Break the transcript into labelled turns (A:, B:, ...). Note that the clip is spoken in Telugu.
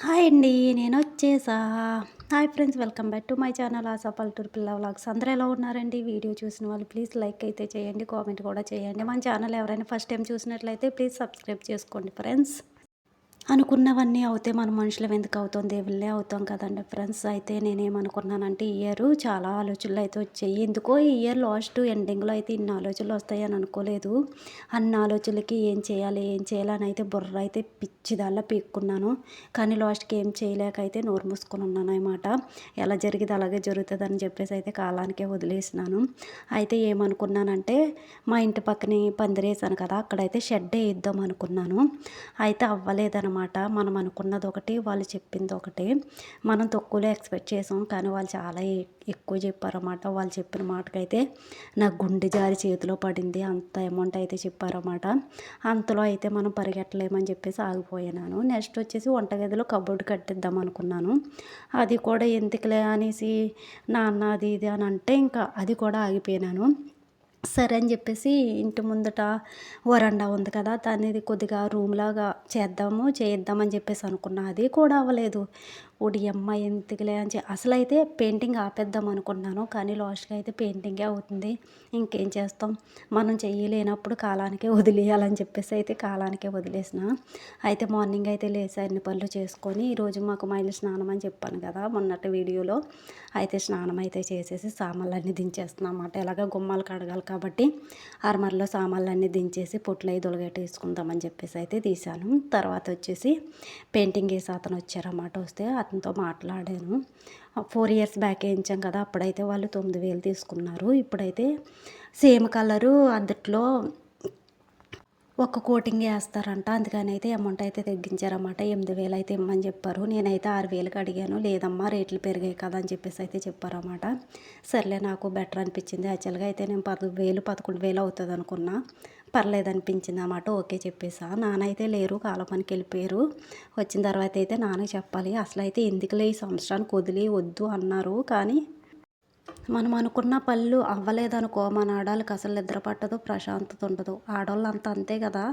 A: హాయ్ అండి. నేనొచ్చేసా. Hi friends, welcome back to my channel Asha పల్లెటూరు పిల్ల వ్లాగ్స్. అందరూ ఎలా ఉన్నారండి? వీడియో చూసిన వాళ్ళు ప్లీజ్ లైక్ అయితే చేయండి, కామెంట్ కూడా చేయండి. మన ఛానల్ ఎవరైనా ఫస్ట్ టైం చూసినట్లయితే ప్లీజ్ సబ్స్క్రైబ్ చేసుకోండి ఫ్రెండ్స్. అనుకున్నవన్నీ అవుతే మన మనుషులం ఎందుకు అవుతాం, దేవుళ్ళే అవుతాం కదండి ఫ్రెండ్స్. అయితే నేనేమనుకున్నానంటే ఈ ఇయర్ చాలా ఆలోచనలు అయితే వచ్చాయి. ఎందుకో ఈ ఇయర్ లాస్ట్ ఎండింగ్లో అయితే ఇన్ని ఆలోచనలు వస్తాయని అనుకోలేదు. అన్ని ఆలోచనలకి ఏం చేయాలి ఏం చేయాలని అయితే బుర్ర అయితే పిచ్చిదాల్లా పీక్కున్నాను. కానీ లాస్ట్కి ఏం చేయలేక అయితే నోరు మూసుకొని ఉన్నాను అనమాట. ఎలా జరిగేది అలాగే జరుగుతుందని చెప్పేసి అయితే కాలానికే వదిలేసినాను. అయితే ఏమనుకున్నానంటే మా ఇంటి పక్కనే పందిరేసాను కదా, అక్కడైతే షెడ్ వేద్దాం అనుకున్నాను. అయితే అవ్వలేదనమాట. మనం అనుకున్నది ఒకటి, వాళ్ళు చెప్పింది ఒకటి. మనం తక్కువలో ఎక్స్పెక్ట్ చేసాం, కానీ వాళ్ళు చాలా ఎక్కువ చెప్పారన్నమాట. వాళ్ళు చెప్పిన మాటకైతే నా గుండె జారి చేతిలో పడింది. అంత అమౌంట్ అయితే చెప్పారన్నమాట. అంతలో అయితే మనం పరిగెట్టలేమని చెప్పేసి ఆగిపోయినాను. నెక్స్ట్ వచ్చేసి వంటగదిలో కబోర్డ్ కట్టిద్దాం అనుకున్నాను. అది కూడా ఎందుకులే అనేసి నాన్న అది ఇది అని అంటే ఇంకా అది కూడా ఆగిపోయినాను. సరే అని చెప్పేసి ఇంటి ముందట వరండా ఉంది కదా, దాన్ని కొద్దిగా రూమ్‌లాగా చేద్దామని చెప్పేసి అనుకున్నా. అది కూడా అవ్వలేదు. ఓడియమ్మ ఎందుకులే అని అసలైతే పెయింటింగ్ ఆపేద్దాం అనుకున్నాను. కానీ లాస్ట్‌కి అయితే పెయింటింగే అవుతుంది. ఇంకేం చేస్తాం. మనం చెయ్యలేనప్పుడు కాలానికే వదిలేయాలని చెప్పేసి అయితే కాలానికే వదిలేసిన. అయితే మార్నింగ్ అయితే లేసి అన్ని పనులు చేసుకొని ఈరోజు మాకు మైలు స్నానం అని చెప్పాను కదా మొన్నటి వీడియోలో. అయితే స్నానం అయితే చేసేసి సామాన్లన్నీ దించేస్తున్నాం అన్నమాట. ఎలాగో గుమ్మాలు కడగాలి కాబట్టి అరమరలో సామాన్లన్నీ దించేసి పొట్లయి తొలగట్టేసుకుందామని చెప్పేసి అయితే తీశాను. తర్వాత వచ్చేసి పెయింటింగ్ వేసి అతను వచ్చారన్నమాట. వస్తే అతనితో మాట్లాడాను. 4 ఇయర్స్ బ్యాక్ వేయించాం కదా, అప్పుడైతే వాళ్ళు 9,000 తీసుకున్నారు. ఇప్పుడైతే సేమ్ కలరు అందుట్లో ఒక్క కోటింగ్ ఏస్తారంట. అందుకని అయితే అమౌంట్ అయితే తగ్గించారన్నమాట. 8,000 అయితే ఇమ్మని చెప్పారు. నేనైతే 6,000కి అడిగాను. లేదమ్మా రేట్లు పెరిగాయి కదా అని చెప్పేసి అయితే చెప్పారన్నమాట. సర్లే నాకు బెటర్ అనిపించింది. యాక్చువల్గా అయితే నేను 10,000 11,000 అవుతుంది అనుకున్నా. పర్లేదు అనిపించింది అన్నమాట. ఓకే చెప్పేసా. నాన్న అయితే లేరు, కాలువ పనికి వెళ్ళిపోయారు. వచ్చిన తర్వాత అయితే నాన్నకి చెప్పాలి. అసలు అయితే ఎందుకులే ఈ సంవత్సరానికి వద్దు అన్నారు. కానీ మనం అనుకున్న పనులు అవ్వలేదనుకో, మన ఆడవాళ్ళకి అసలు నిద్ర పట్టదు, ప్రశాంతత ఉండదు. ఆడవాళ్ళంతా అంతే కదా.